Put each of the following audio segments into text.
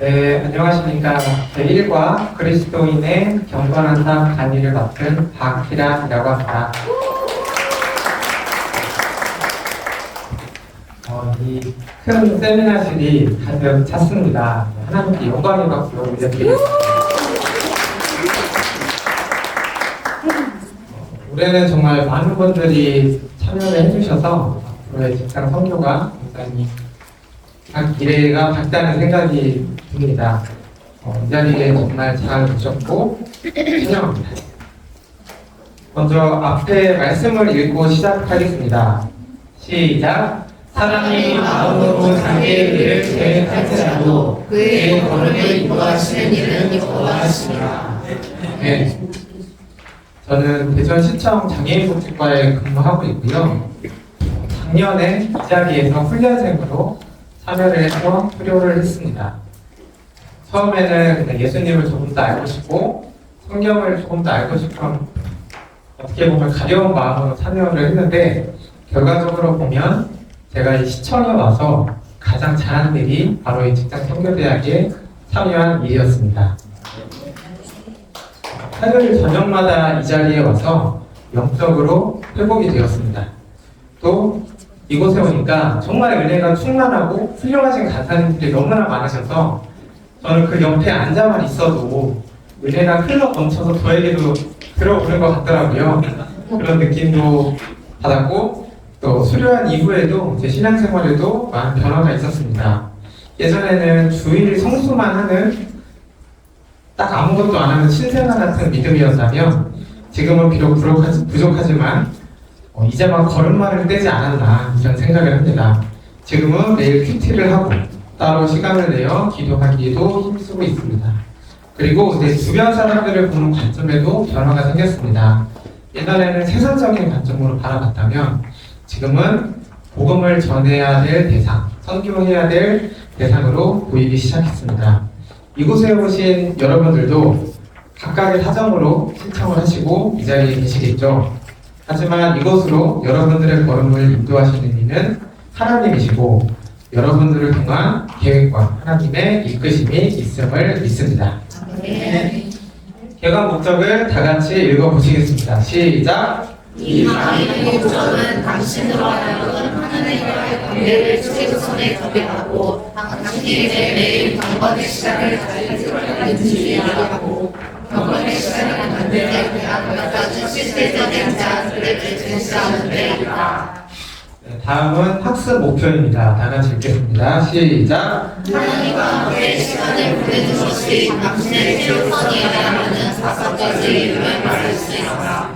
네, 안녕하십니까. 제1과 그리스도인의 경건한 삶 강의를 맡은 박희란이라고 합니다. 이 큰 세미나실이 가득 찼습니다. 하나님께 영광의 박수로 올려드리겠습니다. 올해는 정말 많은 분들이 참여를 해주셔서 앞으로의 직장 선교가 굉장히 각 기회가 밝다는 생각이 듭니다. 이 자리에 정말 잘 오셨고 환영합니다. 먼저 앞에 말씀을 읽고 시작하겠습니다. 시작! 사람이 마음으로 자기의 일을 계획할지라도 그의 걸음을 인도하시는 일은 여호와시니라. 네, 저는 대전시청 장애인복지과에 근무하고 있고요. 작년에 이 자리에서 훈련생으로 참여를 해서 수료를 했습니다. 처음에는 그냥 예수님을 조금 더 알고 싶고 성경을 조금 더 알고 싶은 어떻게 보면 가벼운 마음으로 참여를 했는데 결과적으로 보면 제가 이 시청에 와서 가장 잘한 일이 바로 이 직장 선교대학에 참여한 일이었습니다. 화요일 저녁마다 이 자리에 와서 영적으로 회복이 되었습니다. 또 이곳에 오니까 정말 은혜가 충만하고 훌륭하신 간사님들이 너무나 많으셔서 저는 그 옆에 앉아만 있어도 은혜가 흘러 넘쳐서 저에게도 들어오는 것 같더라고요. 그런 느낌도 받았고 또 수료한 이후에도 제 신앙생활에도 많은 변화가 있었습니다. 예전에는 주일 성수만 하는 딱 아무것도 안 하는 신생아 같은 믿음이었다면 지금은 비록 부족하지만 이제 막 걸음마를 떼지 않았나 이런 생각을 합니다. 지금은 매일 큐티를 하고 따로 시간을 내어 기도하기에도 힘쓰고 있습니다. 그리고 내 주변 사람들을 보는 관점에도 변화가 생겼습니다. 예전에는 세상적인 관점으로 바라봤다면 지금은 복음을 전해야 될 대상, 선교해야 될 대상으로 보이기 시작했습니다. 이곳에 오신 여러분들도 각각의 사정으로 신청을 하시고 이 자리에 계시겠죠. 하지만 이곳으로 여러분들의 걸음을 인도하시는 이는 하나님이시고 여러분들을 통한 계획과 하나님의 이끄심이 있음을 믿습니다. 개관 목적을 다 같이 읽어보시겠습니다. 시작! 이 강의의 목적은 당신으로 하여금 하나님과의 관계를 최우선에 두게하고 당신에게 매일 경건의 시간을 가지게 하고 경건의 시간을 갖는 데 대한 몇 가지 실제적인 제안들을 제시하는 데이다. 다음은 학습 목표입니다. 다 같이 읽겠습니다. 시작! 하나님과 함께 시간을 보내는 것이 당신의 최우선이어야 하는 5가지 이유를 말할 수 있다.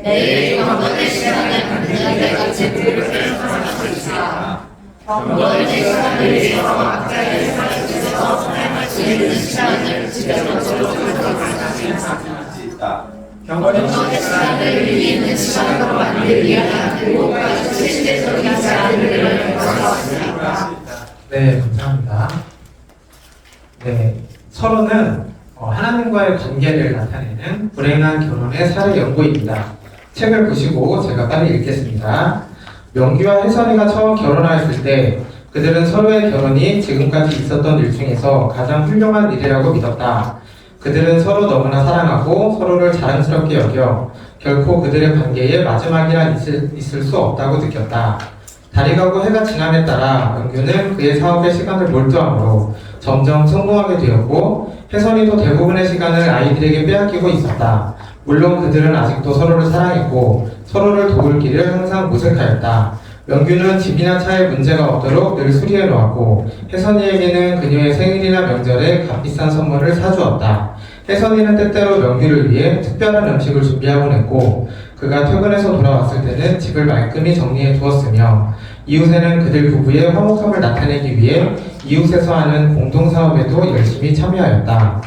매일 경건의 시간을 갖는 데 같이 그릇을 생각할 수 있다. 경건의 시간을 위해서 각자의 삶에서 사용할 수 있는 시간을 지배적으로 가져갈 수 있다. 경건의 시간을 위해 있는 시간으로 만들기 위한 7가지 실제적인 제안들을 가져왔습니다. 네, 감사합니다. 네, 서로는 하나님과의 관계를 나타내는 불행한 결혼의 사례 연구입니다. 책을 보시고 제가 빨리 읽겠습니다. 명규와 혜선이가 처음 결혼하였을 때 그들은 서로의 결혼이 지금까지 있었던 일 중에서 가장 훌륭한 일이라고 믿었다. 그들은 서로 너무나 사랑하고 서로를 자랑스럽게 여겨 결코 그들의 관계에 마지막이란 있을 수 없다고 느꼈다. 달이 가고 해가 지남에 따라 명규는 그의 사업에 시간을 몰두함으로 점점 성공하게 되었고 혜선이도 대부분의 시간을 아이들에게 빼앗기고 있었다. 물론 그들은 아직도 서로를 사랑했고 서로를 도울 길을 항상 모색하였다. 명규는 집이나 차에 문제가 없도록 늘 수리해 놓았고 혜선이에게는 그녀의 생일이나 명절에 값비싼 선물을 사주었다. 혜선이는 때때로 명규를 위해 특별한 음식을 준비하곤 했고 그가 퇴근해서 돌아왔을 때는 집을 말끔히 정리해 두었으며 이웃에는 그들 부부의 화목함을 나타내기 위해 이웃에서 하는 공동사업에도 열심히 참여하였다.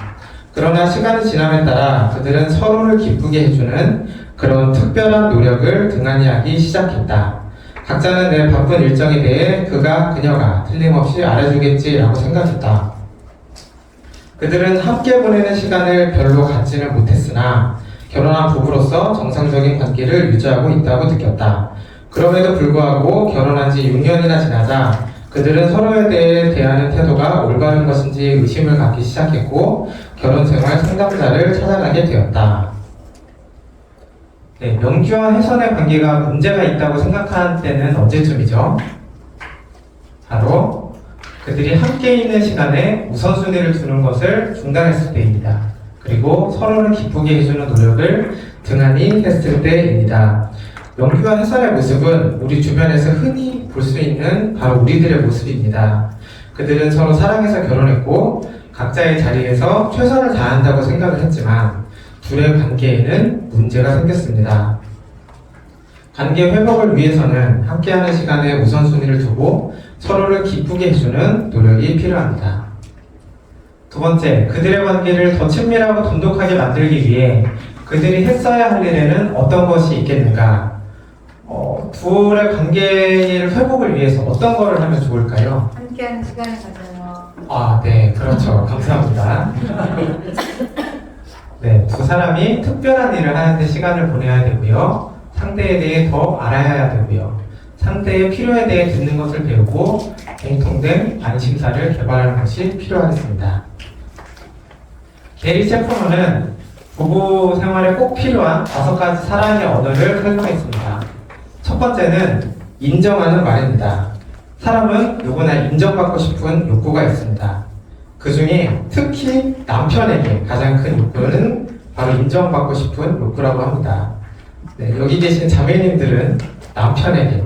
그러나 시간이 지남에 따라 그들은 서로를 기쁘게 해주는 그런 특별한 노력을 등한히 하기 시작했다. 각자는 내 바쁜 일정에 대해 그녀가 틀림없이 알아주겠지라고 생각했다. 그들은 함께 보내는 시간을 별로 갖지는 못했으나 결혼한 부부로서 정상적인 관계를 유지하고 있다고 느꼈다. 그럼에도 불구하고 결혼한 지 6년이나 지나자 그들은 서로에 대해 대하는 태도가 올바른 것인지 의심을 갖기 시작했고 결혼 생활 상담자를 찾아가게 되었다. 네, 명규와 혜선의 관계가 문제가 있다고 생각한 때는 언제쯤이죠? 바로 그들이 함께 있는 시간에 우선순위를 두는 것을 중단했을 때입니다. 그리고 서로를 기쁘게 해주는 노력을 등한히 했을 때입니다. 명규와 혜선의 모습은 우리 주변에서 흔히 볼 수 있는 바로 우리들의 모습입니다. 그들은 서로 사랑해서 결혼했고 각자의 자리에서 최선을 다한다고 생각을 했지만 둘의 관계에는 문제가 생겼습니다. 관계 회복을 위해서는 함께하는 시간에 우선순위를 두고 서로를 기쁘게 해주는 노력이 필요합니다. 두 번째, 그들의 관계를 더 친밀하고 돈독하게 만들기 위해 그들이 했어야 할 일에는 어떤 것이 있겠는가? 둘의 관계를 회복을 위해서 어떤 거를 하면 좋을까요? 함께하는 시간을 가져요. 아, 네, 그렇죠. 감사합니다. 네, 두 사람이 특별한 일을 하는데 시간을 보내야 되고요. 상대에 대해 더 알아야 되고요. 상대의 필요에 대해 듣는 것을 배우고 공통된 관심사를 개발하는 것이 필요하겠습니다. 게리 세포너는 부부 생활에 꼭 필요한 5가지 사랑의 언어를 설명했습니다. 첫 번째는 인정하는 말입니다. 사람은 누구나 인정받고 싶은 욕구가 있습니다. 그 중에 특히 남편에게 가장 큰 욕구는 바로 인정받고 싶은 욕구라고 합니다. 네, 여기 계신 자매님들은 남편에게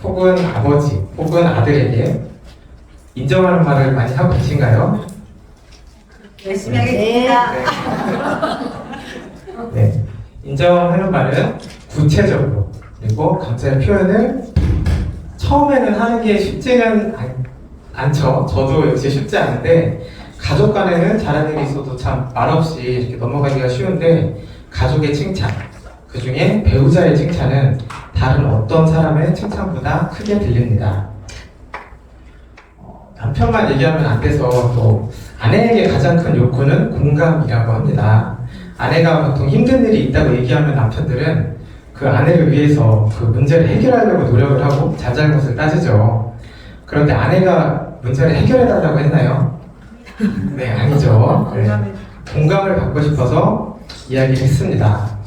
혹은 아버지 혹은 아들에게 인정하는 말을 많이 하고 계신가요? 열심히 하겠습니다. 네, 인정하는 말은 구체적으로 그리고 감사의 표현을 처음에는 하는 게 쉽지는 않죠. 저도 역시 쉽지 않은데 가족 간에는 잘하는 일이 있어도 참 말없이 이렇게 넘어가기가 쉬운데 가족의 칭찬, 그 중에 배우자의 칭찬은 다른 어떤 사람의 칭찬보다 크게 들립니다. 남편만 얘기하면 안 돼서 또 아내에게 가장 큰 욕구는 공감이라고 합니다. 아내가 보통 힘든 일이 있다고 얘기하면 남편들은 그 아내를 위해서 그 문제를 해결하려고 노력을 하고 잘잘못을 따지죠. 그런데 아내가 문제를 해결해달라고 했나요? 네, 아니죠. 네. 공감을 받고 싶어서 이야기를 했습니다.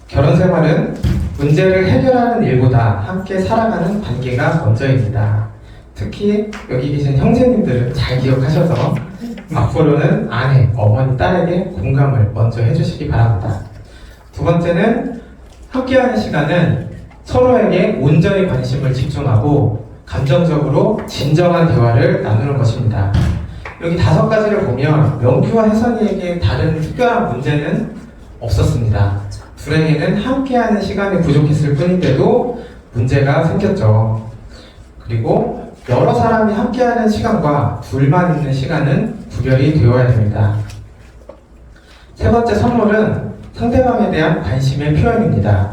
결혼 생활은 문제를 해결하는 일보다 함께 살아가는 관계가 먼저입니다. 특히 여기 계신 형제님들은 잘 기억하셔서 앞으로는 아내, 어머니, 딸에게 공감을 먼저 해주시기 바랍니다. 두 번째는 함께하는 시간은 서로에게 온전히 관심을 집중하고 감정적으로 진정한 대화를 나누는 것입니다. 여기 5가지를 보면 명규와 혜선이에게 다른 특별한 문제는 없었습니다. 둘에게는 함께하는 시간이 부족했을 뿐인데도 문제가 생겼죠. 그리고 여러 사람이 함께하는 시간과 둘만 있는 시간은 구별이 되어야 됩니다. 세 번째 선물은 상대방에 대한 관심의 표현입니다.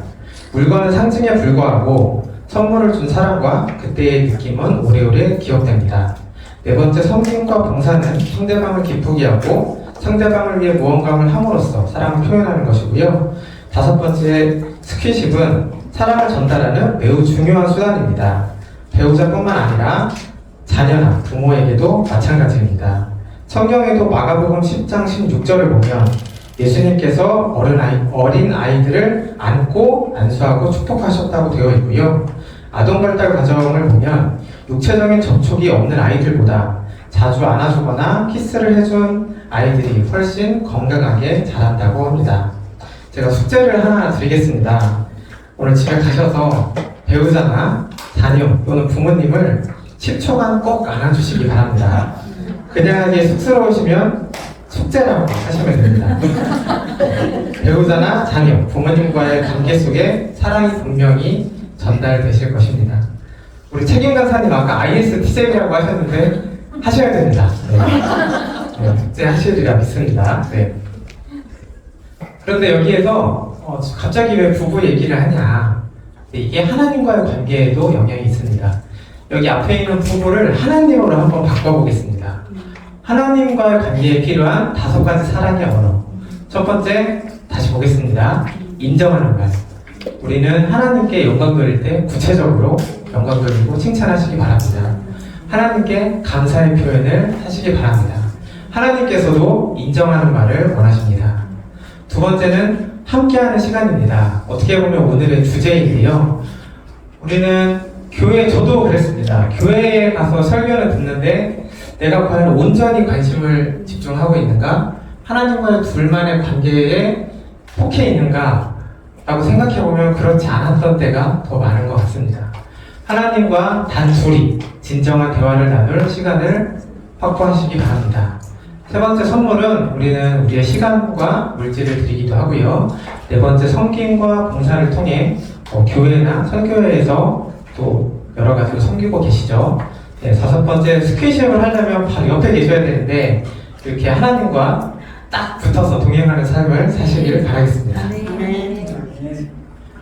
물건은 상징에 불과하고 선물을 준 사람과 그때의 느낌은 오래오래 기억됩니다. 네 번째 섬김과 봉사는 상대방을 기쁘게 하고 상대방을 위해 무언가를 함으로써 사랑을 표현하는 것이고요. 5번째 스킨십은 사랑을 전달하는 매우 중요한 수단입니다. 배우자뿐만 아니라 자녀나 부모에게도 마찬가지입니다. 성경에도 마가복음 10장 16절을 보면 예수님께서 어린 아이들을 안고 안수하고 축복하셨다고 되어 있고요. 아동 발달 과정을 보면 육체적인 접촉이 없는 아이들보다 자주 안아주거나 키스를 해준 아이들이 훨씬 건강하게 자란다고 합니다. 제가 숙제를 하나 드리겠습니다. 오늘 집에 가셔서 배우자나 자녀 또는 부모님을 10초간 꼭 안아주시기 바랍니다. 그냥 하기 쑥스러우시면 숙제라고 하시면 됩니다. 배우자나 자녀, 부모님과의 관계 속에 사랑이 분명히 전달되실 것입니다. 우리 책임 강사님 아까 ISTJ라고 하셨는데 하셔야 됩니다. 네. 네, 숙제 하시리라 믿습니다. 네. 그런데 여기에서 갑자기 왜 부부 얘기를 하냐? 이게 하나님과의 관계에도 영향이 있습니다. 여기 앞에 있는 부부를 하나님으로 한번 바꿔보겠습니다. 하나님과의 관계에 필요한 5가지 사랑의 언어. 첫 번째, 다시 보겠습니다. 인정하는 말. 우리는 하나님께 영광 돌릴 때 구체적으로 영광 돌리고 칭찬하시기 바랍니다. 하나님께 감사의 표현을 하시기 바랍니다. 하나님께서도 인정하는 말을 원하십니다. 두 번째는 함께하는 시간입니다. 어떻게 보면 오늘의 주제인데요. 우리는 저도 그랬습니다. 교회에 가서 설교를 듣는데 내가 과연 온전히 관심을 집중하고 있는가? 하나님과의 둘만의 관계에 속해 있는가? 라고 생각해보면 그렇지 않았던 때가 더 많은 것 같습니다. 하나님과 단둘이 진정한 대화를 나눌 시간을 확보하시기 바랍니다. 세 번째 선물은 우리는 우리의 시간과 물질을 드리기도 하고요. 네 번째 섬김과 봉사를 통해 교회나 선교회에서 또 여러 가지로 섬기고 계시죠. 네, 다섯 번째 스킨십을 하려면 바로 옆에 계셔야 되는데 이렇게 하나님과 딱 붙어서 동행하는 삶을 사시기를 바라겠습니다.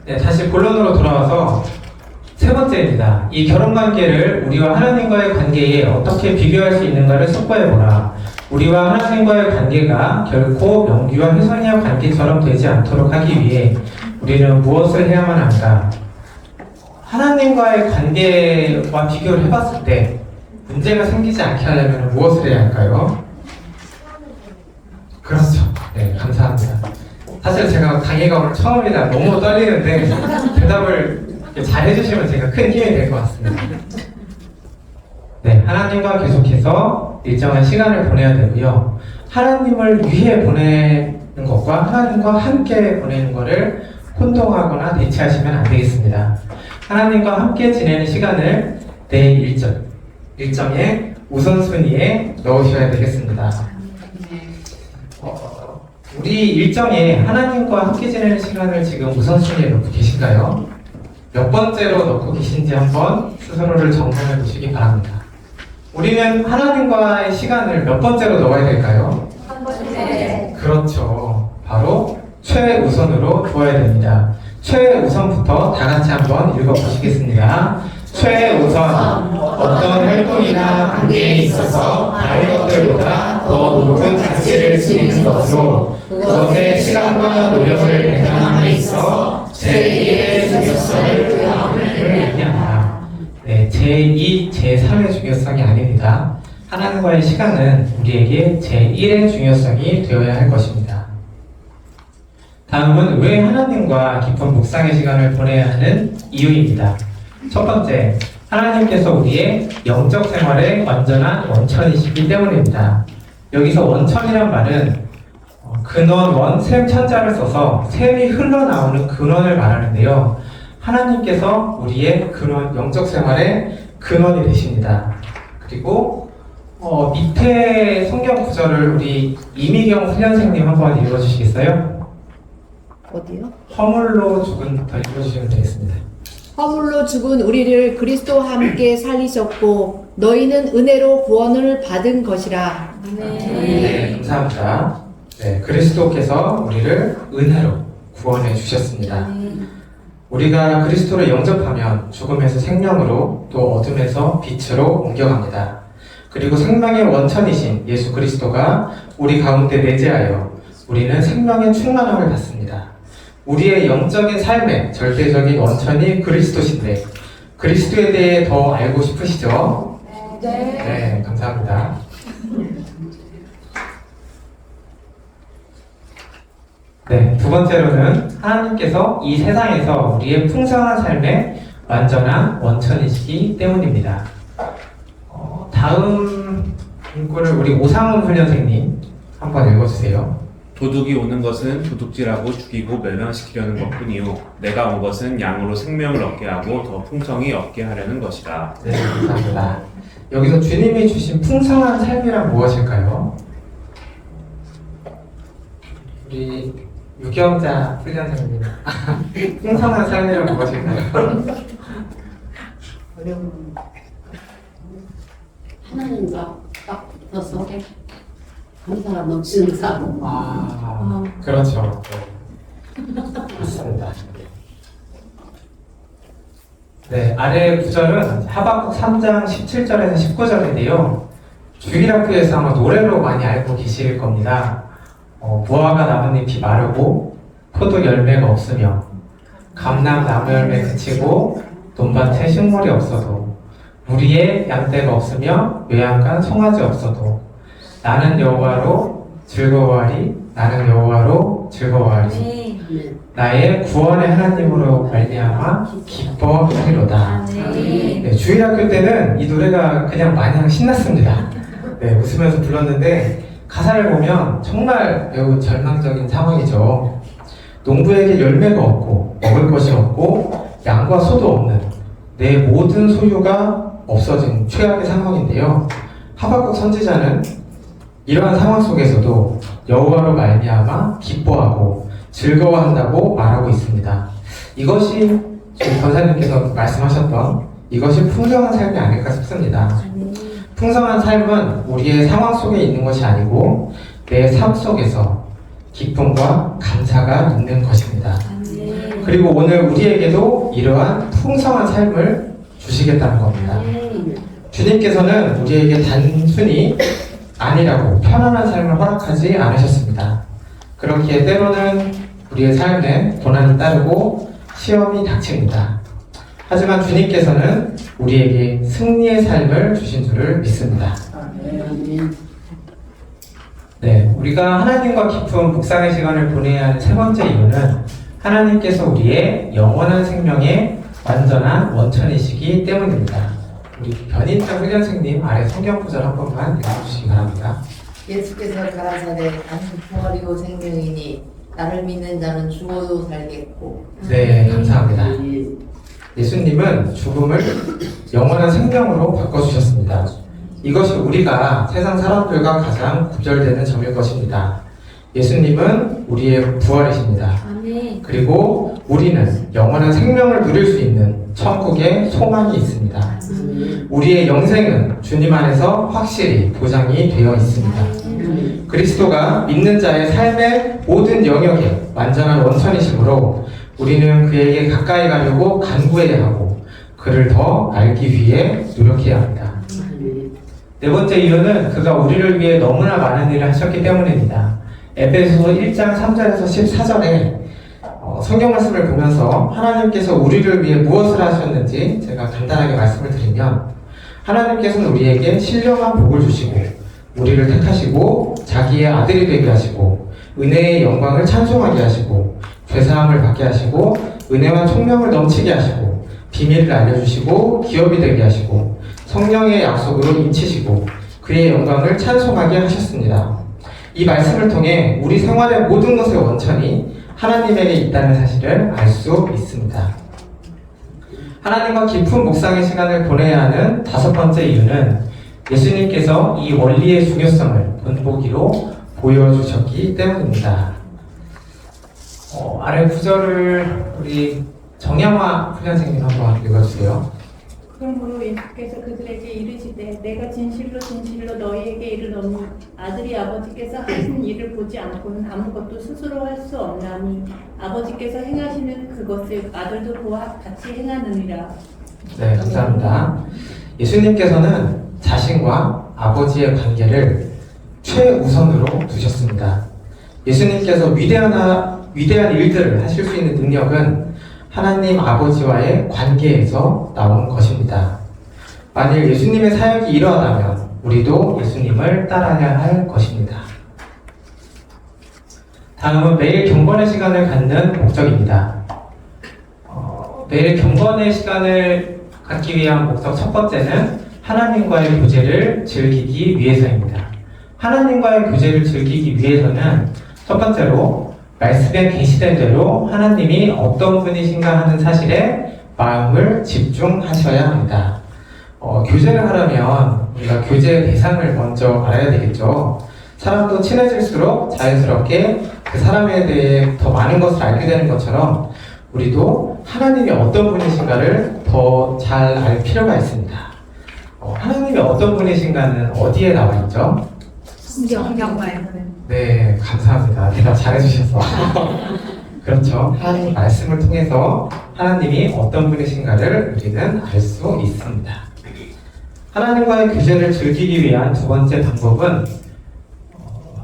네, 다시 본론으로 돌아와서 세 번째입니다. 이 결혼 관계를 우리와 하나님과의 관계에 어떻게 비교할 수 있는가를 숙고해보라. 우리와 하나님과의 관계가 결코 명귀와 혜선이와 관계처럼 되지 않도록 하기 위해 우리는 무엇을 해야만 한가? 하나님과의 관계와 비교를 해봤을 때 문제가 생기지 않게 하려면 무엇을 해야 할까요? 그렇죠. 네, 감사합니다. 사실 제가 강의가 오늘 처음이라 너무 떨리는데 대답을 잘 해주시면 제가 큰 힘이 될 것 같습니다. 네, 하나님과 계속해서 일정한 시간을 보내야 되고요. 하나님을 위해 보내는 것과 하나님과 함께 보내는 것을 혼동하거나 대체하시면 안 되겠습니다. 하나님과 함께 지내는 시간을 내 일정에 우선순위에 넣으셔야 되겠습니다. 우리 일정에 하나님과 함께 지내는 시간을 지금 우선순위에 넣고 계신가요? 몇 번째로 넣고 계신지 한번 스스로를 점검해 보시기 바랍니다. 우리는 하나님과의 시간을 몇 번째로 넣어야 될까요? 한 번째. 그렇죠. 바로 최우선으로 두어야 됩니다. 최우선부터 다 같이 한번 읽어보시겠습니다. 최우선, 어떤 활동이나 관계에 있어서 다른 것들보다 더 높은 가치를 지니는 것으로 그것에 시간과 노력을 배당함에 있어 제1의 중요성을 부여함을 의미한다. 네, 제2, 제3의 중요성이 아닙니다. 하나님과의 시간은 우리에게 제1의 중요성이 되어야 할 것입니다. 다음은 왜 하나님과 깊은 묵상의 시간을 보내야 하는 이유입니다. 첫 번째, 하나님께서 우리의 영적 생활의 완전한 원천이시기 때문입니다. 여기서 원천이란 말은 근원, 원, 샘, 천자를 써서 샘이 흘러나오는 근원을 말하는데요. 하나님께서 우리의 근원, 영적 생활의 근원이 되십니다. 그리고 밑에 성경 구절을 우리 이미경 훈련생님 한번 읽어주시겠어요? 어디요? 허물로 죽은부터 읽어주시면 되겠습니다. 허물로 죽은 우리를 그리스도와 함께 살리셨고 너희는 은혜로 구원을 받은 것이라. 네, 감사합니다. 네, 그리스도께서 우리를 은혜로 구원해 주셨습니다. 우리가 그리스도를 영접하면 죽음에서 생명으로 또 어둠에서 빛으로 옮겨갑니다. 그리고 생명의 원천이신 예수 그리스도가 우리 가운데 내재하여 우리는 생명의 충만함을 받습니다. 우리의 영적인 삶의 절대적인 원천이 그리스도신데 그리스도에 대해 더 알고 싶으시죠? 네, 감사합니다. 네, 두 번째로는 하나님께서 이 세상에서 우리의 풍성한 삶의 완전한 원천이시기 때문입니다. 다음 문구를 우리 오상훈 훈련생님 한번 읽어주세요. 도둑이 오는 것은 도둑질하고 죽이고 멸망시키려는 것뿐이요 내가 온 것은 양으로 생명을 얻게 하고 더 풍성히 얻게 하려는 것이다. 네, 감사합니다. 여기서 주님이 주신 풍성한 삶이란 무엇일까요? 우리 유경자 훈련생님 풍성한 삶이란 무엇일까요? 하나님과 딱 붙어서 감사가 넘치는 삶. 그렇죠. 네. 맞습니다. 네, 아래 구절은 하박국 3장 17절에서 19절인데요. 주일학교에서 아마 노래로 많이 알고 계실 겁니다. 무화과 나뭇잎이 마르고 포도 열매가 없으며 감람 나무 열매 그치고 논밭에 식물이 없어도 우리의 양떼가 없으며 외양간 송아지 없어도 나는 여호와로 즐거워하리. 나는 여호와로 즐거워하리. 나의 구원의 하나님으로 말미암아 기뻐하리로다. 네, 주일학교 때는 이 노래가 그냥 마냥 신났습니다. 네, 웃으면서 불렀는데 가사를 보면 정말 매우 절망적인 상황이죠. 농부에게 열매가 없고 먹을 것이 없고 양과 소도 없는 내 모든 소유가 없어진 최악의 상황인데요. 하박국 선지자는 이러한 상황 속에서도 여호와로 말미암아 기뻐하고 즐거워한다고 말하고 있습니다. 이것이 지금 권사님께서 말씀하셨던 이것이 풍성한 삶이 아닐까 싶습니다. 풍성한 삶은 우리의 상황 속에 있는 것이 아니고 내 삶 속에서 기쁨과 감사가 있는 것입니다. 그리고 오늘 우리에게도 이러한 풍성한 삶을 주시겠다는 겁니다. 주님께서는 우리에게 단순히 안일하고 편안한 삶을 허락하지 않으셨습니다. 그렇기에 때로는 우리의 삶에 고난이 따르고 시험이 닥칩니다. 하지만 주님께서는 우리에게 승리의 삶을 주신 줄을 믿습니다. 네, 우리가 하나님과 깊은 묵상의 시간을 보내야 하는 세 번째 이유는 하나님께서 우리의 영원한 생명의 완전한 원천이시기 때문입니다. 우리 변인장 훈련생님 아래 성경 구절 한 번만 읽어주시기 바랍니다. 예수께서 가라사대 나는 부활이고 생명이니 나를 믿는 자는 죽어도 살겠고. 네, 감사합니다. 예수님은 죽음을 영원한 생명으로 바꿔주셨습니다. 이것이 우리가 세상 사람들과 가장 구별되는 점일 것입니다. 예수님은 우리의 부활이십니다. 그리고 우리는 영원한 생명을 누릴 수 있는 천국의 소망이 있습니다. 우리의 영생은 주님 안에서 확실히 보장이 되어 있습니다. 그리스도가 믿는 자의 삶의 모든 영역에 완전한 원천이시므로 우리는 그에게 가까이 가려고 간구해야 하고 그를 더 알기 위해 노력해야 합니다. 네 번째 이유는 그가 우리를 위해 너무나 많은 일을 하셨기 때문입니다. 에베소서 1장 3절에서 14절에 성경 말씀을 보면서 하나님께서 우리를 위해 무엇을 하셨는지 제가 간단하게 말씀을 드리면 하나님께서는 우리에게 신령한 복을 주시고 우리를 택하시고 자기의 아들이 되게 하시고 은혜의 영광을 찬송하게 하시고 죄사함을 받게 하시고 은혜와 총명을 넘치게 하시고 비밀을 알려주시고 기업이 되게 하시고 성령의 약속으로 인치시고 그의 영광을 찬송하게 하셨습니다. 이 말씀을 통해 우리 생활의 모든 것의 원천이 하나님에게 있다는 사실을 알 수 있습니다. 하나님과 깊은 묵상의 시간을 보내야 하는 다섯 번째 이유는 예수님께서 이 원리의 중요성을 본보기로 보여주셨기 때문입니다. 아래 구절을 우리 정양화 훈련생님 한번 읽어주세요. 그러므로 예수께서 그들에게 이르시되 내가 진실로 진실로 너희에게 이르노니 아들이 아버지께서 하신 일을 보지 않고는 아무것도 스스로 할 수 없나니 아버지께서 행하시는 그것을 아들도 보아 같이 행하느니라. 네, 감사합니다. 예수님께서는 자신과 아버지의 관계를 최우선으로 두셨습니다. 예수님께서 위대한 일들을 하실 수 있는 능력은 하나님 아버지와의 관계에서 나온 것입니다. 만일 예수님의 사역이 이러하다면 우리도 예수님을 따라야 할 것입니다. 다음은 매일 경건의 시간을 갖는 목적입니다. 매일 경건의 시간을 갖기 위한 목적 첫 번째는 하나님과의 교제를 즐기기 위해서입니다. 하나님과의 교제를 즐기기 위해서는 첫 번째로 말씀에 계시된 대로 하나님이 어떤 분이신가 하는 사실에 마음을 집중하셔야 합니다. 교제를 하려면 우리가 교제의 대상을 먼저 알아야 되겠죠. 사람도 친해질수록 자연스럽게 그 사람에 대해 더 많은 것을 알게 되는 것처럼 우리도 하나님이 어떤 분이신가를 더 잘 알 필요가 있습니다. 하나님이 어떤 분이신가는 어디에 나와 있죠? 성경과요. 네, 감사합니다. 대답 잘해주셔서. 그렇죠. 하나님 말씀을 통해서 하나님이 어떤 분이신가를 우리는 알 수 있습니다. 하나님과의 교제를 즐기기 위한 두 번째 방법은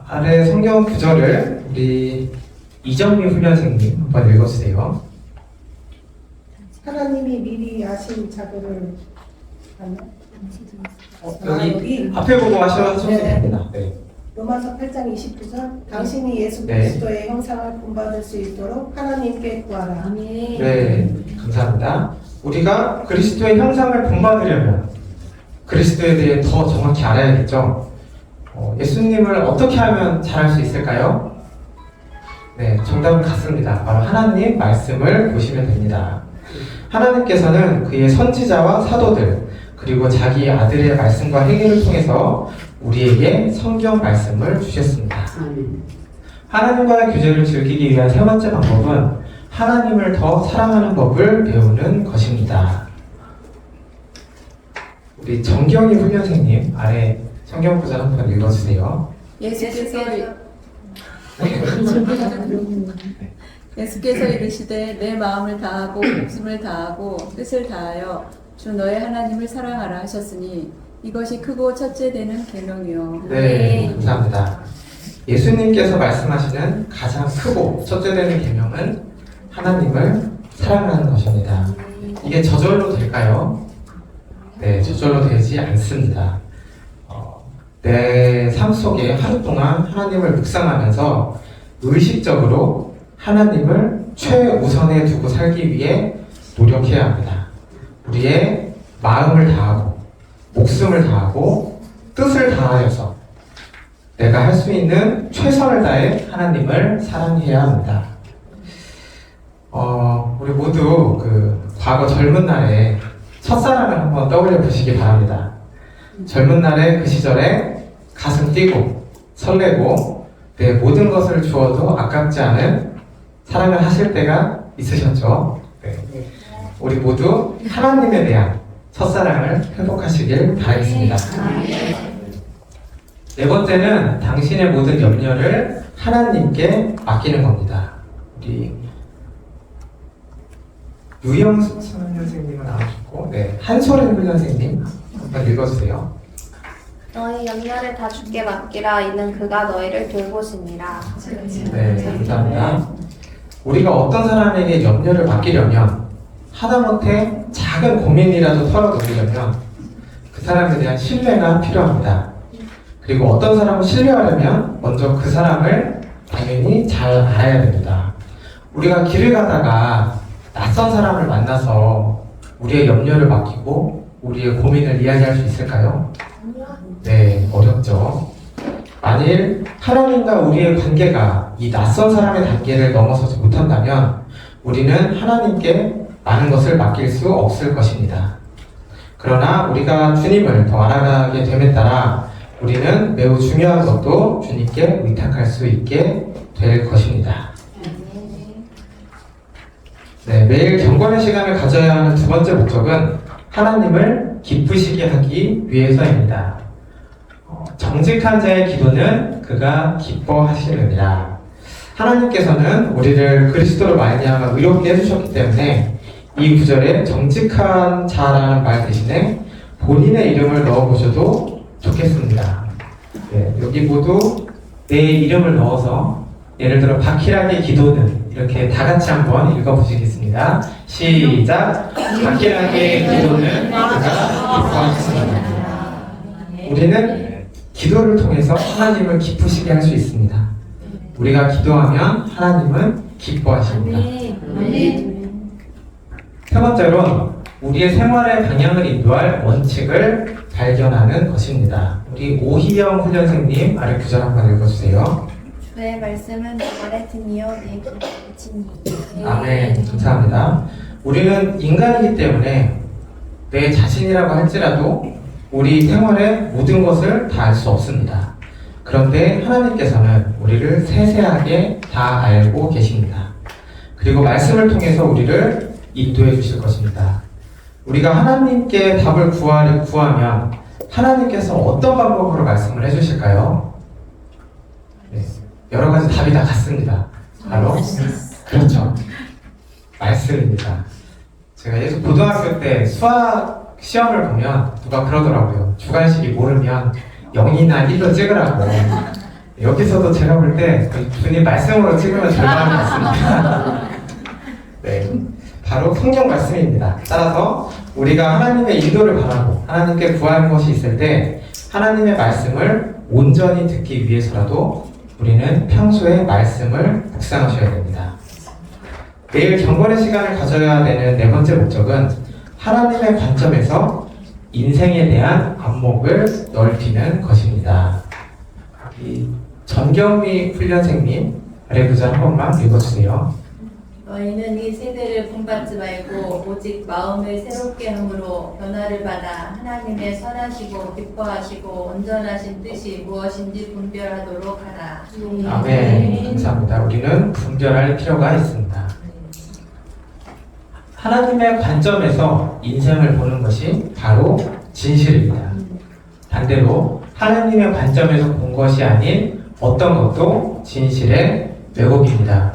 아래 성경 구절을 우리 이정미 훈련생님 한번 읽어주세요. 하나님이 미리 아신 자들을 여기 앞에 보고 하셔도 네. 됩니다. 네. 로마서 8장 29절 당신이 예수 네. 그리스도의 형상을 본받을 수 있도록 하나님께 구하라. 네, 감사합니다. 우리가 그리스도의 형상을 본받으려면 그리스도에 대해 더 정확히 알아야겠죠. 예수님을 어떻게 하면 잘할 수 있을까요? 네, 정답은 같습니다. 바로 하나님 말씀을 보시면 됩니다. 하나님께서는 그의 선지자와 사도들 그리고 자기 아들의 말씀과 행위를 통해서 우리에게 성경 말씀을 주셨습니다. 하나님과의 교제를 즐기기 위한 세 번째 방법은 하나님을 더 사랑하는 법을 배우는 것입니다. 우리 정경희 훈련생님 아래 성경 구절 한번 읽어주세요. 예수께서 이르시되 내 마음을 다하고 목숨을 다하고 뜻을 다하여 주 너의 하나님을 사랑하라 하셨으니 이것이 크고 첫째 되는 계명이요. 네, 감사합니다. 예수님께서 말씀하시는 가장 크고 첫째 되는 계명은 하나님을 사랑하는 것입니다. 이게 저절로 될까요? 네, 저절로 되지 않습니다. 내 삶 속에 하루 동안 하나님을 묵상하면서 의식적으로 하나님을 최우선에 두고 살기 위해 노력해야 합니다. 우리의 마음을 다하고 목숨을 다하고 뜻을 다하여서 내가 할 수 있는 최선을 다해 하나님을 사랑해야 합니다. 우리 모두 그 과거 젊은 날에 첫사랑을 한번 떠올려 보시기 바랍니다. 젊은 날에 그 시절에 가슴 뛰고 설레고 내 모든 것을 주어도 아깝지 않은 사랑을 하실 때가 있으셨죠? 네. 우리 모두 하나님에 대한 첫사랑을 회복하시길 바라겠습니다. 네 번째는 당신의 모든 염려를 하나님께 맡기는 겁니다. 우리 유영수 선생님은 안 오셨고, 네, 한소린 훈련생님 한번 읽어주세요. 너희 염려를 다 주께 맡기라. 이는 그가 너희를 돌보시니라. 네, 감사합니다. 우리가 어떤 사람에게 염려를 맡기려면 하다못해 작은 고민이라도 털어놓으려면 그 사람에 대한 신뢰가 필요합니다. 그리고 어떤 사람을 신뢰하려면 먼저 그 사람을 당연히 잘 알아야 됩니다. 우리가 길을 가다가 낯선 사람을 만나서 우리의 염려를 맡기고 우리의 고민을 이야기할 수 있을까요? 네, 어렵죠. 만일 하나님과 우리의 관계가 이 낯선 사람의 단계를 넘어서지 못한다면 우리는 하나님께 많은 것을 맡길 수 없을 것입니다. 그러나 우리가 주님을 더 알아가게 됨에 따라 우리는 매우 중요한 것도 주님께 의탁할 수 있게 될 것입니다. 네, 매일 경건의 시간을 가져야 하는 두 번째 목적은 하나님을 기쁘시게 하기 위해서입니다. 정직한 자의 기도는 그가 기뻐하시느니라. 하나님께서는 우리를 그리스도로 말미암아 의롭게 해주셨기 때문에 이 구절에 정직한 자라는 말 대신에 본인의 이름을 넣어보셔도 좋겠습니다. 네, 여기 모두 내 이름을 넣어서 예를 들어 박희락의 기도는 이렇게 다 같이 한번 읽어보시겠습니다. 시작! 박희락의 기도는 그가 기뻐하시느니라. 우리는 기도를 통해서 하나님을 기쁘시게 할 수 있습니다. 우리가 기도하면 하나님은 기뻐하십니다. 세 번째로 우리의 생활의 방향을 인도할 원칙을 발견하는 것입니다. 우리 오희영 훈련생님 아래 구절 한번 읽어주세요. 주의 말씀은 말에 드니요 내 귀에 비치니. 아멘. 감사합니다. 우리는 인간이기 때문에 내 자신이라고 할지라도 우리 생활의 모든 것을 다 알 수 없습니다. 그런데 하나님께서는 우리를 세세하게 다 알고 계십니다. 그리고 말씀을 통해서 우리를 인도해 주실 것입니다. 우리가 하나님께 답을 구하면 하나님께서 어떤 방법으로 말씀을 해주실까요? 네, 여러 가지 답이 다 같습니다. 바로 그렇죠. 말씀입니다. 제가 예전 고등학교 때 수학 시험을 보면 누가 그러더라고요. 주관식이 모르면 0이나 1로 찍으라고. 여기서도 제가 볼 때 주님 말씀으로 찍으면 절반이 맞습니다. 네, 바로 성경 말씀입니다. 따라서 우리가 하나님의 인도를 바라고 하나님께 구하는 것이 있을 때 하나님의 말씀을 온전히 듣기 위해서라도 우리는 평소에 말씀을 묵상하셔야 됩니다. 매일 경건의 시간을 가져야 되는 네 번째 목적은 하나님의 관점에서 인생에 대한 안목을 넓히는 것입니다. 이 전경미 훈련생님 아래 구절 한 번만 읽어주세요. 너희는 이 세대를 본받지 말고 오직 마음을 새롭게 함으로 변화를 받아 하나님의 선하시고 기뻐하시고 온전하신 뜻이 무엇인지 분별하도록 하라. 아멘. 감사합니다. 우리는 분별할 필요가 있습니다. 하나님의 관점에서 인생을 보는 것이 바로 진실입니다. 반대로 하나님의 관점에서 본 것이 아닌 어떤 것도 진실의 왜곡입니다.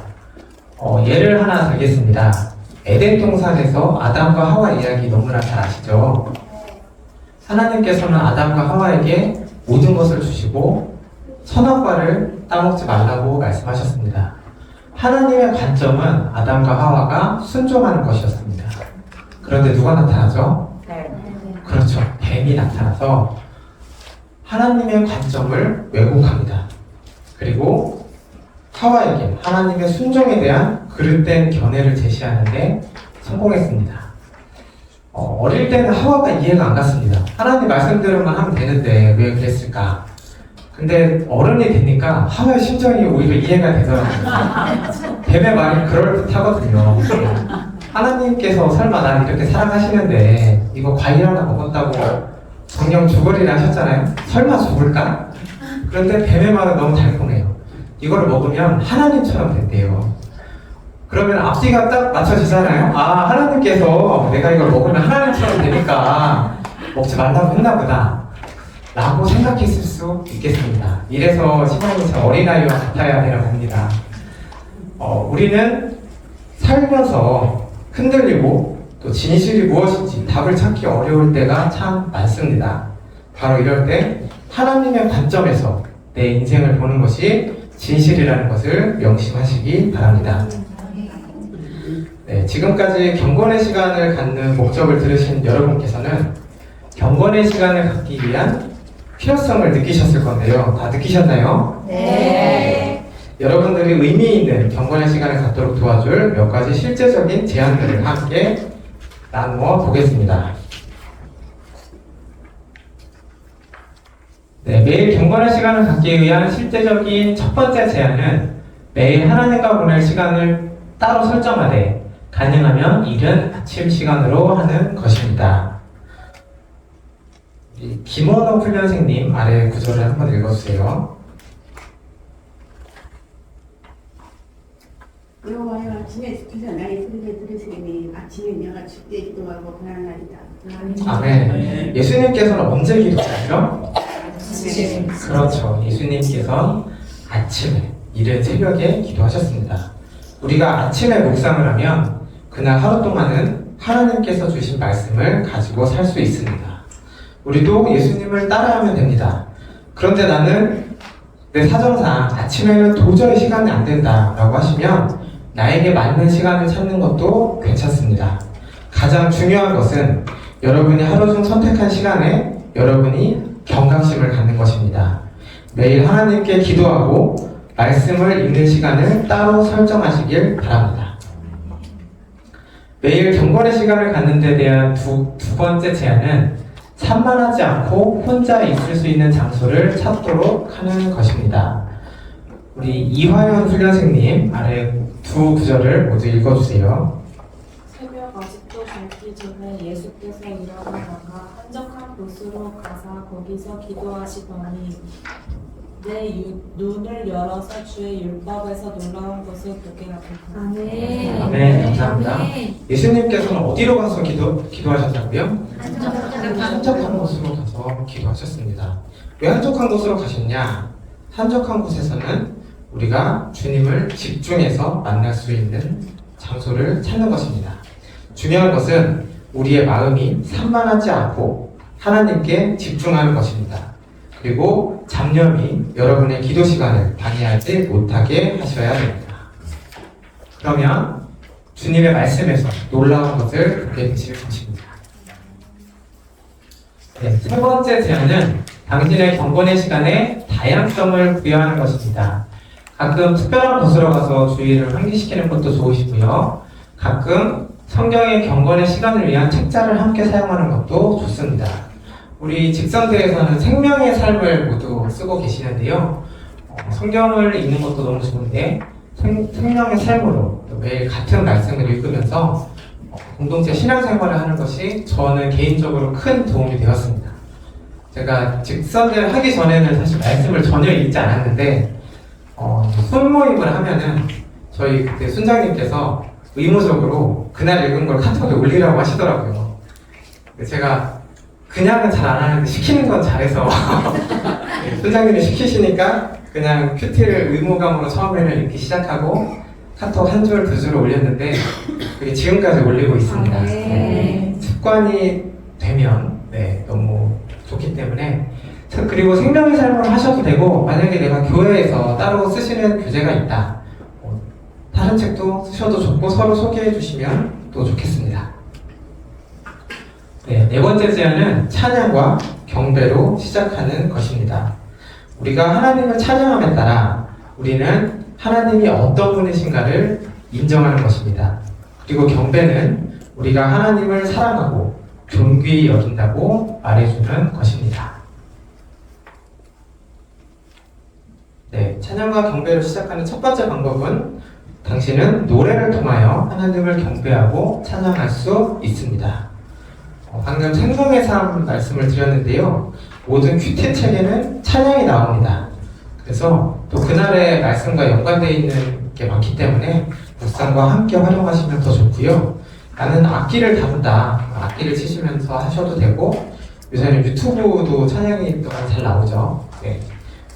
예를 하나 들겠습니다. 에덴 동산에서 아담과 하와 이야기 너무나 잘 아시죠? 하나님께서는 아담과 하와에게 모든 것을 주시고 선악과를 따먹지 말라고 말씀하셨습니다. 하나님의 관점은 아담과 하와가 순종하는 것이었습니다. 그런데 누가 나타나죠? 그렇죠. 뱀이 나타나서 하나님의 관점을 왜곡합니다. 그리고 하와에게 하나님의 순종에 대한 그릇된 견해를 제시하는데 성공했습니다. 어릴 때는 하와가 이해가 안 갔습니다. 하나님 말씀대로만 하면 되는데 왜 그랬을까? 근데 어른이 되니까 하와의 심정이 오히려 이해가 되더라고요. 뱀의 말이 그럴듯하거든요. 하나님께서 설마 날 이렇게 사랑하시는데 이거 과일 하나 먹었다고 정령 죽으리라 하셨잖아요. 설마 죽을까? 그런데 뱀의 말은 너무 달콤해요. 이걸 먹으면 하나님처럼 된대요. 그러면 앞뒤가 딱 맞춰지잖아요. 아, 하나님께서 내가 이걸 먹으면 하나님처럼 되니까 먹지 말라고 했나 보다 라고 생각했을 수 있겠습니다. 이래서 신앙이 참 어린아이와 같아야 되나 봅니다. 우리는 살면서 흔들리고 또 진실이 무엇인지 답을 찾기 어려울 때가 참 많습니다. 바로 이럴 때 하나님의 관점에서 내 인생을 보는 것이 진실이라는 것을 명심하시기 바랍니다. 네, 지금까지 경건의 시간을 갖는 목적을 들으신 여러분께서는 경건의 시간을 갖기 위한 필요성을 느끼셨을 건데요. 다 느끼셨나요? 네. 여러분들이 의미 있는 경건의 시간을 갖도록 도와줄 몇 가지 실제적인 제안들을 함께 나누어 보겠습니다. 네, 매일 경건의 시간을 갖기 위한 실제적인 첫 번째 제안은 매일 하나님과 보낼 시간을 따로 설정하되 가능하면 이른 아침 시간으로 하는 것입니다. 김원호 훈련생님 아래 구절을 한번 읽어주세요. 여호와여 아침에 지키사 나의 소리를 들으시니 아침에 내가 주께 기도하고 변화나리다. 아멘. 예수님께서는 언제 기도하시죠? 그렇죠. 예수님께서 아침에 이른 새벽에 기도하셨습니다. 우리가 아침에 묵상을 하면 그날 하루 동안은 하나님께서 주신 말씀을 가지고 살 수 있습니다. 우리도 예수님을 따라하면 됩니다. 그런데 나는 내 사정상 아침에는 도저히 시간이 안 된다 라고 하시면 나에게 맞는 시간을 찾는 것도 괜찮습니다. 가장 중요한 것은 여러분이 하루 중 선택한 시간에 여러분이 경각심을 갖는 것입니다. 매일 하나님께 기도하고 말씀을 읽는 시간을 따로 설정하시길 바랍니다. 매일 경건의 시간을 갖는 데 대한 두 번째 제안은 산만하지 않고 혼자 있을 수 있는 장소를 찾도록 하는 것입니다. 우리 이화연 훈련생님 아래 두 구절을 모두 읽어주세요. 새벽 아직도 밝기 전에 예수께서 일어나다가 한적한 곳으로 가사 거기서 기도하시더니 내 눈을 열어서 주의 율법에서 놀라운 것을 보게 하셨다. 아멘. 감사합니다. 예수님께서는 어디로 가서 기도하셨다고요? 한적한 곳으로 가서 기도하셨습니다. 왜 한적한 곳으로 가셨냐? 한적한 곳에서는 우리가 주님을 집중해서 만날 수 있는 장소를 찾는 것입니다. 중요한 것은 우리의 마음이 산만하지 않고 하나님께 집중하는 것입니다. 그리고 잡념이 여러분의 기도 시간을 방해하지 못하게 하셔야 됩니다. 그러면 주님의 말씀에서 놀라운 것을 보게 되실 것입니다. 네, 세 번째 제안은 당신의 경건의 시간에 다양성을 부여하는 것입니다. 가끔 특별한 곳으로 가서 주의를 환기시키는 것도 좋으시고요. 가끔 성경의 경건의 시간을 위한 책자를 함께 사용하는 것도 좋습니다. 우리 직선대에서는 생명의 삶을 모두 쓰고 계시는데요. 성경을 읽는 것도 너무 좋은데 생명의 삶으로 매일 같은 말씀을 읽으면서 공동체 신앙생활을 하는 것이 저는 개인적으로 큰 도움이 되었습니다. 제가 직선대를 하기 전에는 사실 말씀을 전혀 읽지 않았는데 손모임을 하면은 저희 그때 순장님께서 의무적으로 그날 읽은 걸 카톡에 올리라고 하시더라고요. 제가 그냥은 잘 안 하는데 시키는 건 잘해서 순장님이 시키시니까 그냥 큐티를 의무감으로 처음에는 읽기 시작하고 카톡 한 줄, 두 줄을 올렸는데 그게 지금까지 올리고 있습니다. 네. 습관이 되면 너무 좋기 때문에 그리고 생명의 삶을 하셔도 되고 만약에 내가 교회에서 따로 쓰시는 교재가 있다 다른 책도 쓰셔도 좋고 서로 소개해 주시면 또 좋겠습니다. 네 번째 제안은 찬양과 경배로 시작하는 것입니다. 우리가 하나님을 찬양함에 따라 우리는 하나님이 어떤 분이신가를 인정하는 것입니다. 그리고 경배는 우리가 하나님을 사랑하고 존귀히 여긴다고 말해주는 것입니다. 네, 찬양과 경배를 시작하는 첫 번째 방법은 당신은 노래를 통하여 하나님을 경배하고 찬양할 수 있습니다. 방금 생명의 삶 말씀을 드렸는데요. 모든 큐티 책에는 찬양이 나옵니다. 그래서 또 그날의 말씀과 연관되어 있는 게 많기 때문에 묵상과 함께 활용하시면 더 좋고요. 나는 악기를 다룬다. 악기를 치시면서 하셔도 되고 요새는 유튜브도 찬양이 또한 잘 나오죠. 네,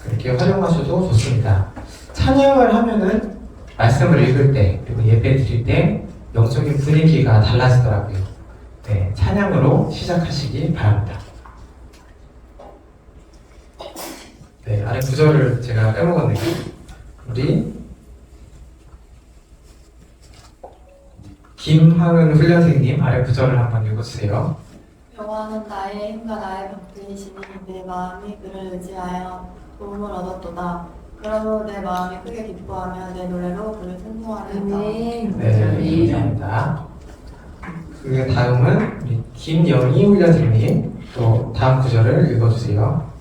그렇게 활용하셔도 좋습니다. 찬양을 하면은 말씀을 읽을 때 그리고 예배 드릴 때 영적인 분위기가 달라지더라고요. 네, 찬양으로 시작하시기 바랍니다. 네, 아래 구절을 제가 빼먹었네요. 우리 김하은 훈련생님 아래 구절을 한번 읽어주세요. 여호와는 나의 힘과 나의 방패이시니 내 마음이 그를 의지하여 도움을 얻었도다. 그러므로 내 마음이 크게 기뻐하며 내 노래로 그를 찬송하리이다. 네, 감사합니다. 그 다음은 우리 김영희 훈련생님 또 다음 구절을 읽어주세요.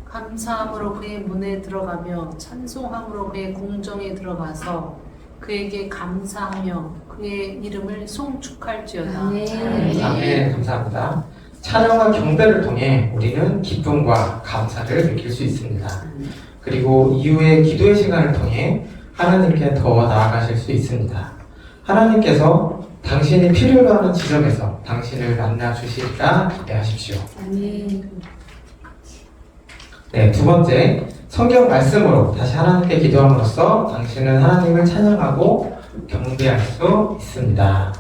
감사함으로 그의 문에 들어가며 찬송함으로 그의 공정에 들어가서 그에게 감사하며 그의 이름을 송축할지어다. 네, 감사합니다. 찬양과 경배를 통해 우리는 기쁨과 감사를 느낄 수 있습니다. 그리고 이후에 기도의 시간을 통해 하나님께 더 나아가실 수 있습니다. 하나님께서 당신이 필요로 하는 지점에서 당신을 만나 주시리라 기대하십시오. 네, 두 번째, 성경 말씀으로 다시 하나님께 기도함으로써 당신은 하나님을 찬양하고 경배할 수 있습니다.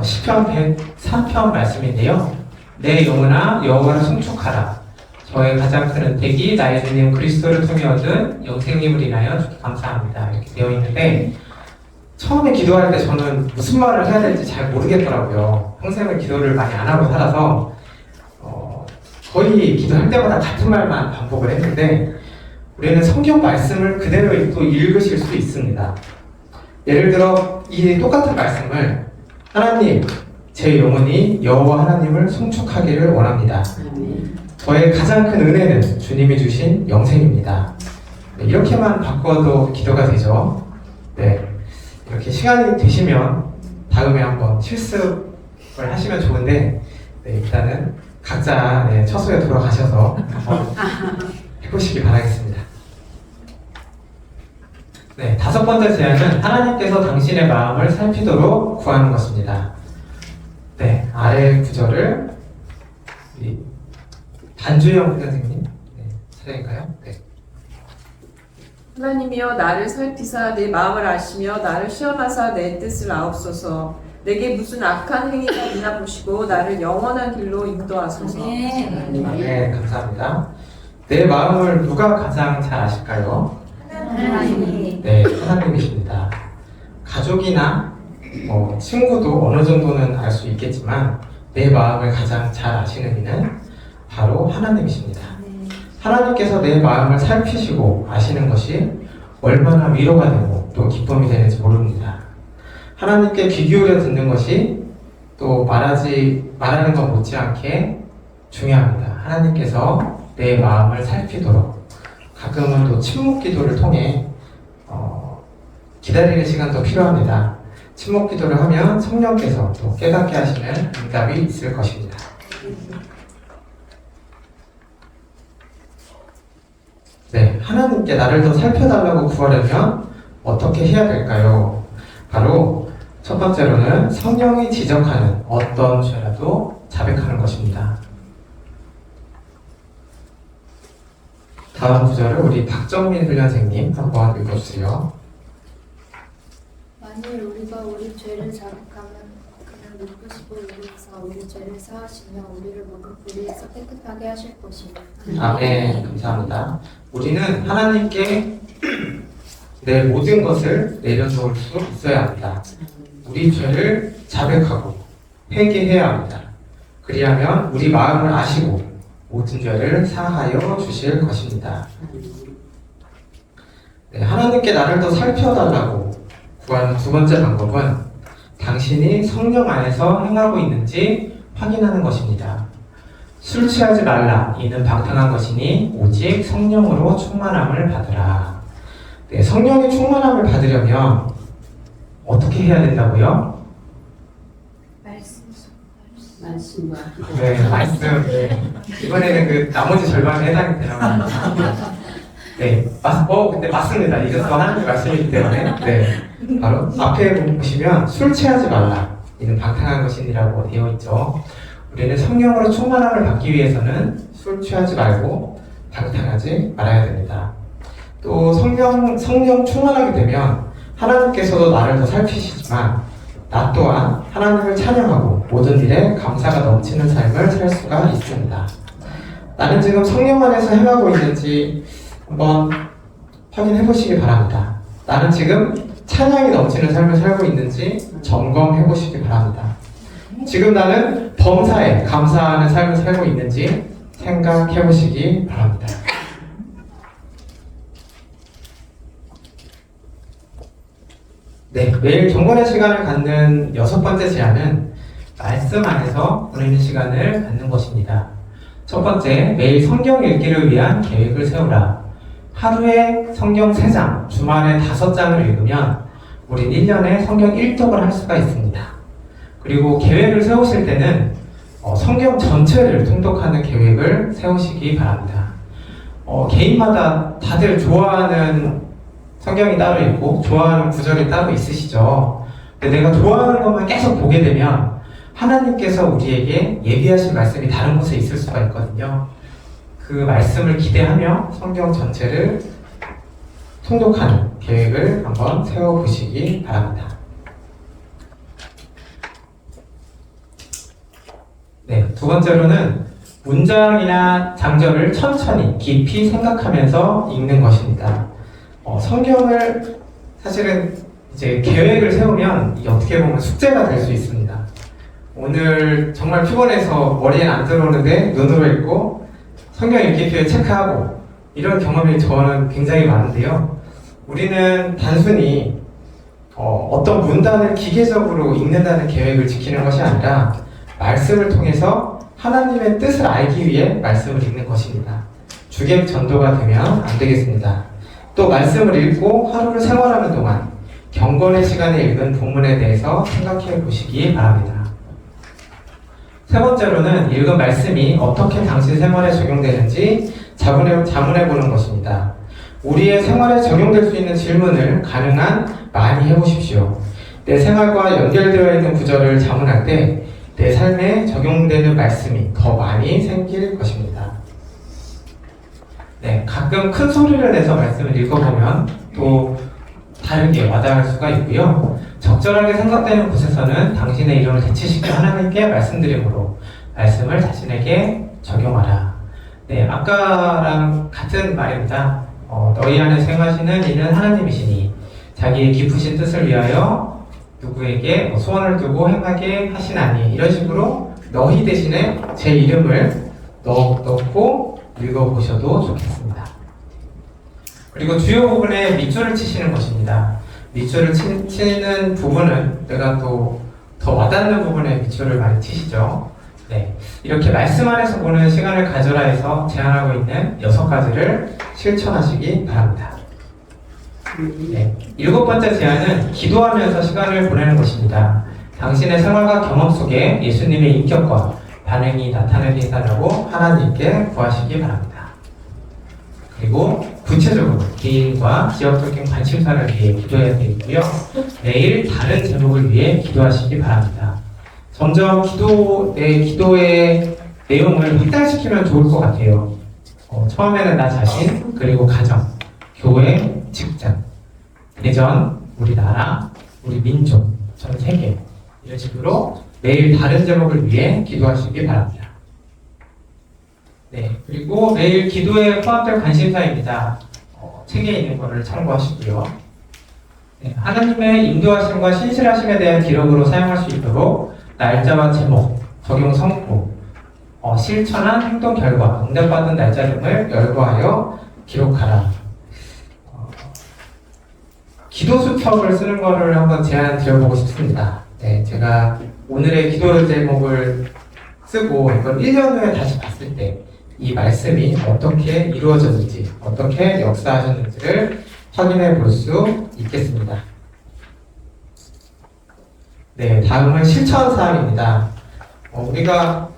시편 103편 말씀인데요. 내 영혼아 여호와를 송축하라. 저의 가장 큰 은택이 나의 주님 그리스도를 통해 얻은 영생님을 인하여 주께 감사합니다. 이렇게 되어 있는데 처음에 기도할 때 저는 무슨 말을 해야 될지 잘 모르겠더라고요. 평생을 기도를 많이 안 하고 살아서 거의 기도할 때마다 같은 말만 반복을 했는데 우리는 성경 말씀을 그대로 또 읽으실 수 있습니다. 예를 들어 이 똑같은 말씀을 하나님, 제 영혼이 여호와 하나님을 송축하기를 원합니다. 저의 가장 큰 은혜는 주님이 주신 영생입니다. 네, 이렇게만 바꿔도 기도가 되죠. 네, 이렇게 시간이 되시면 다음에 한번 실습을 하시면 좋은데 네, 일단은 각자 처소에 돌아가셔서 한번 해보시기 바라겠습니다. 네, 다섯 번째 제안은 하나님께서 당신의 마음을 살피도록 구하는 것입니다. 네, 아래 구절을 우리 반주영 선생님 차례인가요? 네. 하나님이여 나를 살피사 내 마음을 아시며 나를 시험하사 내 뜻을 아옵소서. 내게 무슨 악한 행위가 있나 보시고 나를 영원한 길로 인도하소서. 네, 감사합니다. 내 마음을 누가 가장 잘 아실까요? 하나님. 네, 하나님이십니다. 가족이나 친구도 어느 정도는 알 수 있겠지만 내 마음을 가장 잘 아시는 이는 바로 하나님이십니다. 하나님께서 내 마음을 살피시고 아시는 것이 얼마나 위로가 되고 또 기쁨이 되는지 모릅니다. 하나님께 귀 기울여 듣는 것이 또 말하는 것 못지않게 중요합니다. 하나님께서 내 마음을 살피도록 가끔은 또 침묵 기도를 통해 기다리는 시간도 필요합니다. 침묵 기도를 하면 성령께서 또 깨닫게 하시는 응답이 있을 것입니다. 네, 하나님께 나를 더 살펴달라고 구하려면 어떻게 해야 될까요? 바로 첫 번째로는 성령이 지적하는 어떤 죄라도 자백하는 것입니다. 다음 구절을 우리 박정민 훈련생님 한번 읽어주세요. 만일 우리가 우리 죄를 자백하면 그는 믿으시고 우리에서 우리 죄를 사하시며 우리를 모든 불의에서 깨끗하게 하실 것이니. 아멘. 감사합니다. 우리는 하나님께 내 모든 것을 내려놓을 수 있어야 합니다. 우리 죄를 자백하고 회개해야 합니다. 그리하면 우리 마음을 아시고 모든 죄를 사하여 주실 것입니다. 네, 하나님께 나를 더 살펴달라고 구하는 두 번째 방법은 당신이 성령 안에서 행하고 있는지 확인하는 것입니다. 술 취하지 말라. 이는 방탕한 것이니 오직 성령으로 충만함을 받으라. 네, 성령의 충만함을 받으려면 어떻게 해야 된다고요? 말씀과 네, 말씀. 네. 이번에는 그 나머지 절반에 해당이 되나 봐요. 네, 근데 맞습니다. 이것도 하나님의 말씀이기 때문에. 네, 바로 앞에 보시면 술 취하지 말라. 이는 방탕한 것이니라고 되어 있죠. 우리는 성령으로 충만함을 받기 위해서는 술 취하지 말고 방탕하지 말아야 됩니다. 또 성령 충만하게 되면 하나님께서도 나를 더 살피시지만 나 또한 하나님을 찬양하고 모든 일에 감사가 넘치는 삶을 살 수가 있습니다. 나는 지금 성령 안에서 행하고 있는지 한번 확인해 보시기 바랍니다. 나는 지금 찬양이 넘치는 삶을 살고 있는지 점검해 보시기 바랍니다. 지금 나는 범사에 감사하는 삶을 살고 있는지 생각해 보시기 바랍니다. 네, 매일 경건의 시간을 갖는 6번째 제안은 말씀 안에서 보내는 시간을 갖는 것입니다. 첫 번째, 매일 성경 읽기를 위한 계획을 세우라. 하루에 성경 3장, 주말에 5장을 읽으면 우린 1년에 성경 1독을 할 수가 있습니다. 그리고 계획을 세우실 때는 성경 전체를 통독하는 계획을 세우시기 바랍니다. 개인마다 다들 좋아하는 성경이 따로 있고 좋아하는 구절이 따로 있으시죠. 근데 내가 좋아하는 것만 계속 보게 되면 하나님께서 우리에게 예비하신 말씀이 다른 곳에 있을 수가 있거든요. 그 말씀을 기대하며 성경 전체를 통독하는 계획을 한번 세워보시기 바랍니다. 네, 두 번째로는 문장이나 장절을 천천히 깊이 생각하면서 읽는 것입니다. 성경을 사실은 이제 계획을 세우면 이게 어떻게 보면 숙제가 될 수 있습니다. 오늘 정말 피곤해서 머리엔 안 들어오는데 눈으로 읽고 성경 읽기표에 체크하고 이런 경험이 저는 굉장히 많은데요. 우리는 단순히 어떤 문단을 기계적으로 읽는다는 계획을 지키는 것이 아니라 말씀을 통해서 하나님의 뜻을 알기 위해 말씀을 읽는 것입니다. 주객 전도가 되면 안 되겠습니다. 또 말씀을 읽고 하루를 생활하는 동안 경건의 시간에 읽은 본문에 대해서 생각해 보시기 바랍니다. 세 번째로는 읽은 말씀이 어떻게 당신 생활에 적용되는지 자문해 보는 것입니다. 우리의 생활에 적용될 수 있는 질문을 가능한 많이 해보십시오. 내 생활과 연결되어 있는 구절을 자문할 때 내 삶에 적용되는 말씀이 더 많이 생길 것입니다. 네, 가끔 큰 소리를 내서 말씀을 읽어보면 또 다르게 와닿을 수가 있고요. 적절하게 생각되는 곳에서는 당신의 이름을 대치시켜 하나님께 말씀드림으로 말씀을 자신에게 적용하라. 네, 아까랑 같은 말입니다. 너희 안에 행하시는 이는 하나님이시니 자기의 깊으신 뜻을 위하여 누구에게 소원을 두고 행하게 하시나니, 이런 식으로 너희 대신에 제 이름을 넣고 읽어보셔도 좋겠습니다. 그리고 주요 부분에 밑줄을 치시는 것입니다. 밑줄을 치는 부분은 내가 또 더 와닿는 부분에 밑줄을 많이 치시죠. 네, 이렇게 말씀 안에서 보는 시간을 가져라 해서 제안하고 있는 6가지를 실천하시기 바랍니다. 네, 7번째 제안은 기도하면서 시간을 보내는 것입니다. 당신의 생활과 경험 속에 예수님의 인격과 반응이 나타나게 해달라고 하나님께 구하시기 바랍니다. 그리고 구체적으로 개인과 지역적인 관심사를 위해 기도해야 되고요. 매일 다른 제목을 위해 기도하시기 바랍니다. 점점 기도의 내용을 확장시키면 좋을 것 같아요. 처음에는 나 자신, 그리고 가정, 교회, 직장, 대전, 우리나라, 우리 민족, 전 세계 이런 식으로 매일 다른 제목을 위해 기도하시기 바랍니다. 네, 그리고 매일 기도에 포함된 관심사입니다. 책에 있는 것을 참고하시고요. 네, 하나님의 인도하심과 신실하심에 대한 기록으로 사용할 수 있도록 날짜와 제목, 적용 성구, 실천한 행동 결과, 응답받은 날짜 등을 열거하여 기록하라. 기도 수첩을 쓰는 거를 한번 제안 드려보고 싶습니다. 네, 제가 오늘의 기도 제목을 쓰고 이걸 1년 후에 다시 봤을 때 이 말씀이 어떻게 이루어졌는지, 어떻게 역사하셨는지를 확인해 볼 수 있겠습니다. 네, 다음은 실천 사항입니다. 우리가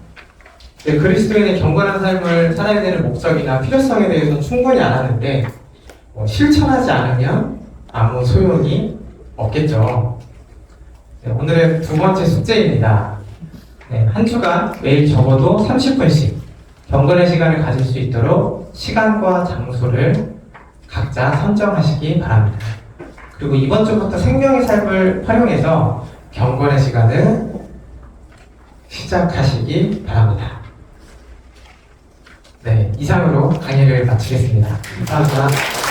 그리스도인의 경건한 삶을 살아야 되는 목적이나 필요성에 대해서는 충분히 알았는데 실천하지 않으면 아무 소용이 없겠죠. 네, 오늘의 2번째 숙제입니다. 네, 한 주간 매일 적어도 30분씩 경건의 시간을 가질 수 있도록 시간과 장소를 각자 선정하시기 바랍니다. 그리고 이번 주부터 생명의 삶을 활용해서 경건의 시간을 시작하시기 바랍니다. 네, 이상으로 강의를 마치겠습니다. 감사합니다.